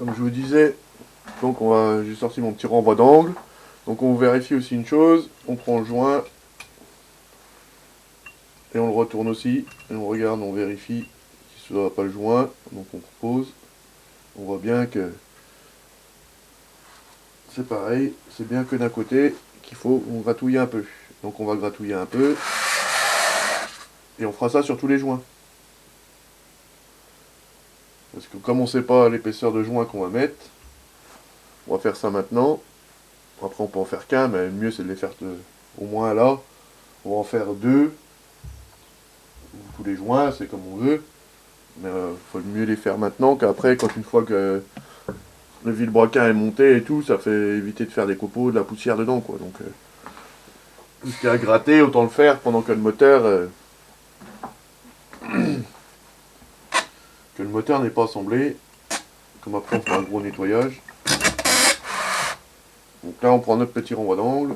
comme je vous disais, donc j'ai sorti mon petit renvoi d'angle. Donc on vérifie aussi une chose, on prend le joint et on le retourne aussi. Et on regarde, on vérifie si ce n'est pas le joint. Donc on propose. On voit bien que c'est pareil, c'est bien que d'un côté qu'il faut gratouiller un peu. Donc on va gratouiller un peu. Et on fera ça sur tous les joints. Parce que comme on ne sait pas l'épaisseur de joint qu'on va mettre, on va faire ça maintenant. Après on peut en faire qu'un, mais le mieux c'est de les faire au moins là. On va en faire deux. Tous les joints, c'est comme on veut. Mais il faut mieux les faire maintenant qu'après, quand une fois que le vilebrequin est monté et tout, ça fait éviter de faire des copeaux, de la poussière dedans, quoi. Donc tout ce qu'il y a à gratter, autant le faire pendant que le moteur n'est pas assemblé. Comme après on fera un gros nettoyage. Donc là on prend notre petit renvoi d'angle.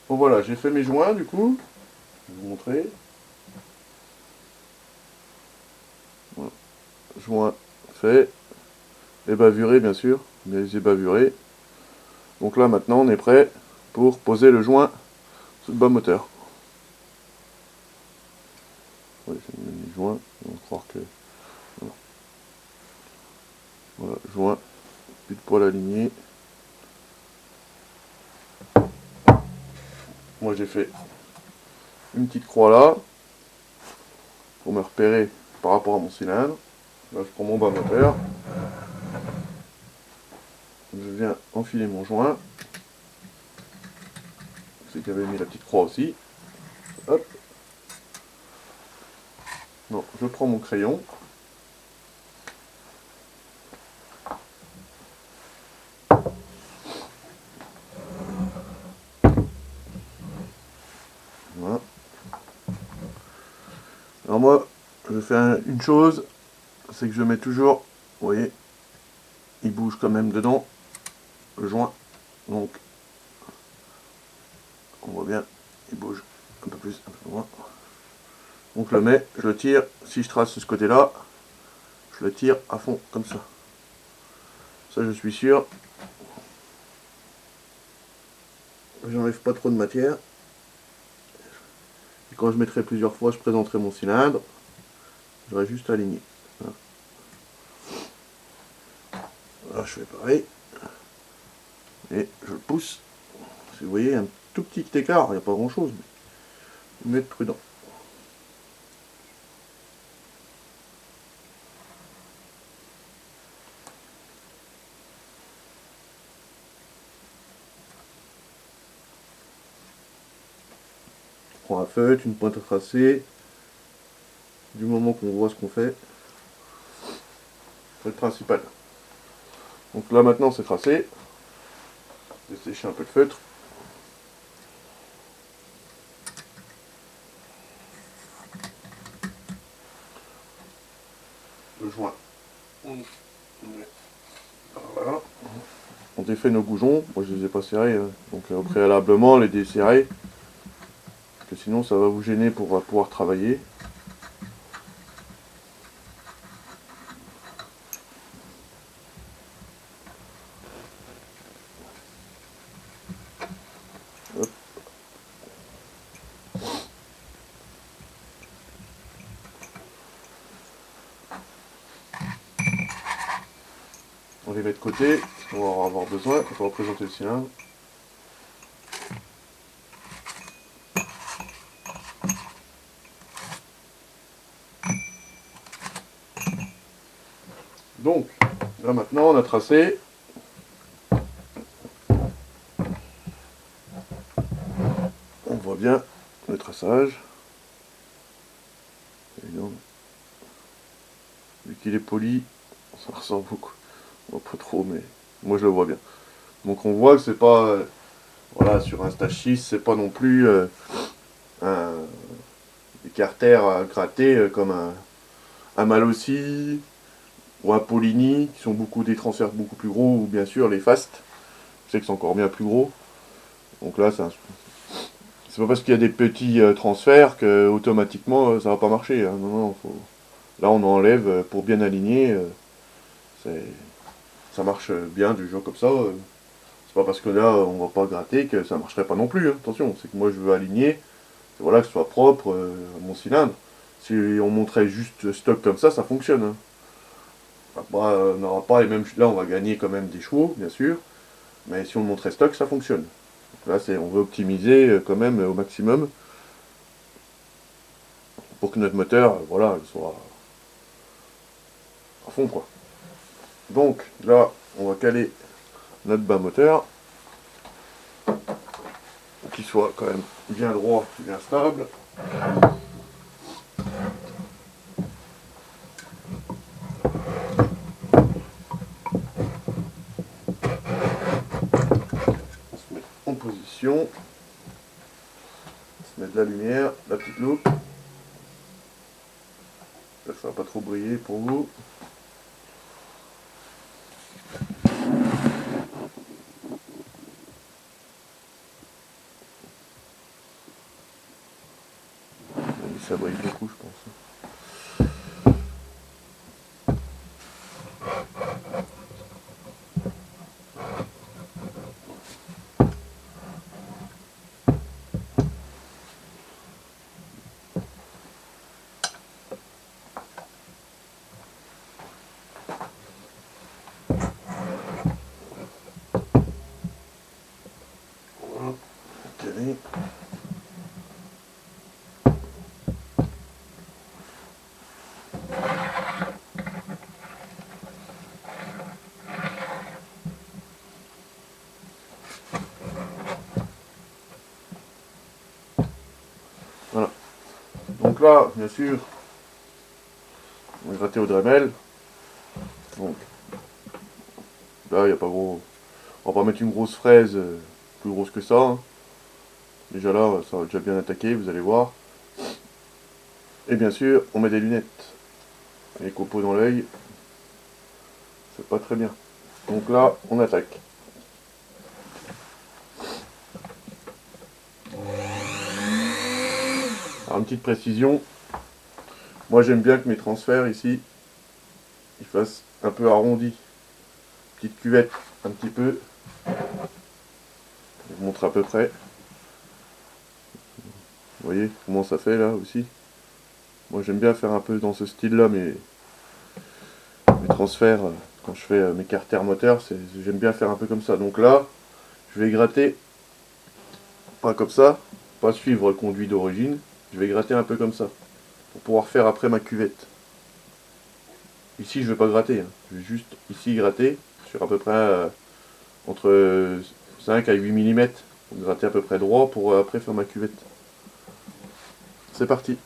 Bon voilà, j'ai fait mes joints du coup. Je vais vous montrer. Voilà. Joint fait. Et bavuré bien sûr. Mais les bavuré. Donc là maintenant on est prêt pour poser le joint sur le bas moteur. Ouais, j'ai mis les joints. On va croire que. Voilà. Voilà, joint. Plus de poil aligné. Moi j'ai fait une petite croix là pour me repérer par rapport à mon cylindre. Là je prends mon bas moteur. Je viens enfiler mon joint. C'est qu'il avait mis la petite croix aussi. Hop. Non, je prends mon crayon. Voilà. Alors moi, je fais une chose, c'est que je mets toujours, vous voyez, il bouge quand même dedans, le joint. Donc, on voit bien, il bouge un peu plus, un peu moins. Donc je le mets, je le tire, si je trace de ce côté-là, je le tire à fond, comme ça. Ça, je suis sûr. J'enlève pas trop de matière. Et quand je mettrai plusieurs fois, je présenterai mon cylindre. J'aurai juste à aligner. Voilà. Là, je fais pareil. Et je le pousse. Si vous voyez, un tout petit écart, il n'y a pas grand-chose. Mais être prudent. On prend un feutre, une pointe à tracer. Du moment qu'on voit ce qu'on fait, c'est le principal. Donc là maintenant c'est tracé. Je vais sécher un peu de feutre. Le joint. Voilà. On défait nos goujons. Moi je les ai pas serrés, hein. Donc préalablement les desserrer. Parce que sinon ça va vous gêner pour pouvoir travailler. Hop. On les met de côté, on va en avoir besoin quand on va présenter le cylindre. Donc, là maintenant on a tracé. On voit bien le traçage. Évidemment. Vu qu'il est poli, ça ressort beaucoup. On voit pas trop, mais moi je le vois bien. Donc on voit que c'est pas, voilà, sur un stage 6, c'est pas non plus un écarter à gratter comme un Malossi ou un Polini, qui sont beaucoup des transferts beaucoup plus gros, ou bien sûr les Fast, je sais que c'est encore bien plus gros. Donc là, c'est pas parce qu'il y a des petits transferts que automatiquement ça va pas marcher. Hein. Non, non, là on enlève pour bien aligner. Ça marche bien du jeu comme ça. C'est pas parce que là on va pas gratter que ça marcherait pas non plus. Hein. Attention, c'est que moi je veux aligner, voilà, que ce soit propre mon cylindre. Si on montrait juste stock comme ça fonctionne. Hein. Après, on n'aura pas les mêmes. Là on va gagner quand même des chevaux, bien sûr. Mais si on le montrait stock, ça fonctionne. Donc là on veut optimiser quand même au maximum pour que notre moteur, voilà, il soit à fond quoi. Donc là on va caler notre bas moteur, qu'il soit quand même bien droit, bien stable. On se met en position, on se met de la lumière, la petite loupe. Ça ne va pas trop briller pour vous. Ça brille beaucoup, je pense. Voilà, calé. Voilà. Donc là, bien sûr, on va gratter au Dremel. Donc là, il n'y a pas gros. On va pas mettre une grosse fraise plus grosse que ça. Hein. Déjà là, ça va déjà bien attaquer, vous allez voir. Et bien sûr, on met des lunettes. Les copeaux dans l'œil, c'est pas très bien. Donc là, on attaque. Alors, une petite précision. Moi, j'aime bien que mes transferts ici, ils fassent un peu arrondi. Petite cuvette, un petit peu. Je vous montre à peu près. Vous voyez comment ça fait là aussi. Moi j'aime bien faire un peu dans ce style là mes transferts quand je fais mes carters moteurs, j'aime bien faire un peu comme ça. Donc là, je vais gratter, pas comme ça, pas suivre le conduit d'origine, je vais gratter un peu comme ça, pour pouvoir faire après ma cuvette. Ici je vais pas gratter, hein. Je vais juste ici gratter, sur à peu près entre 5 à 8 mm, pour gratter à peu près droit pour après faire ma cuvette. C'est parti.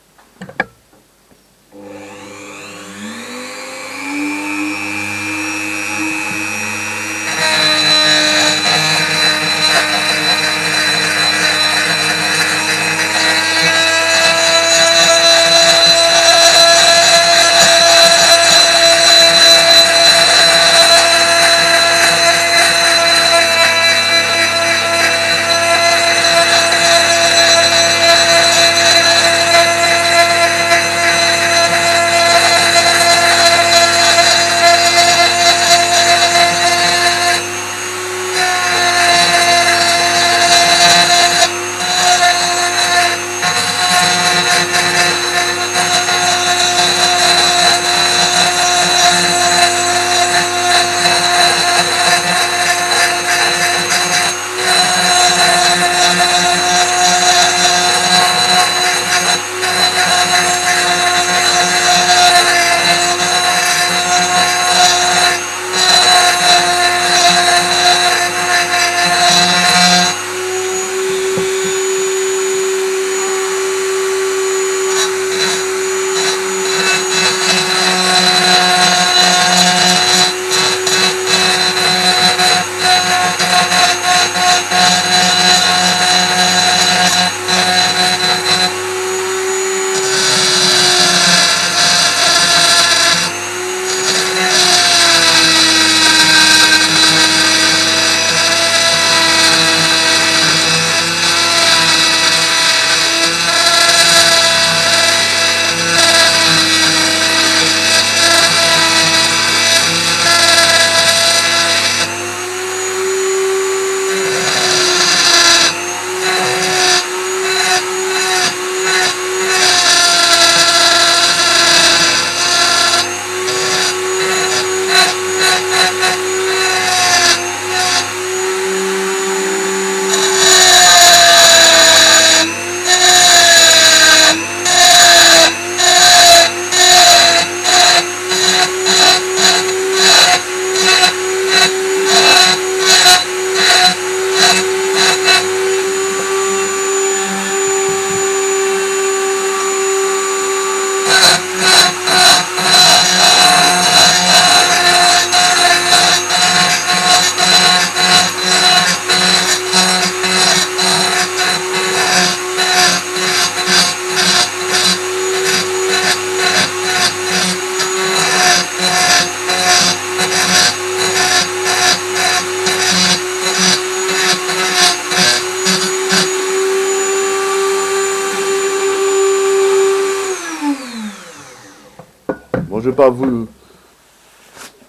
Bon, je vais pas tout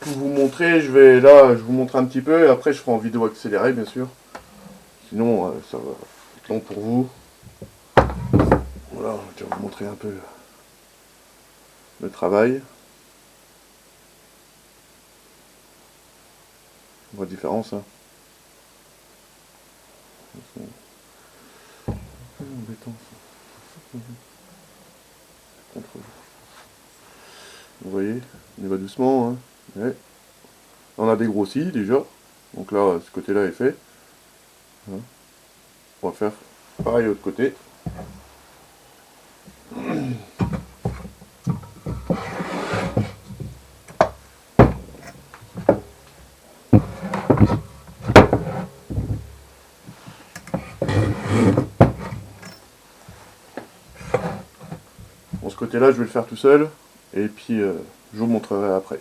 vous montrer, je vous montre un petit peu et après je ferai en vidéo accélérée bien sûr. Sinon ça va être long pour vous. Voilà, je vais vous montrer un peu le travail. On voit la différence. Hein. Embêtant, ça. Vous voyez, on y va doucement. Hein. Ouais. On a dégrossi déjà. Donc là, ce côté-là est fait. Hein. On va faire pareil de l'autre côté. Bon, ce côté-là, je vais le faire tout seul. Et puis, je vous montrerai après.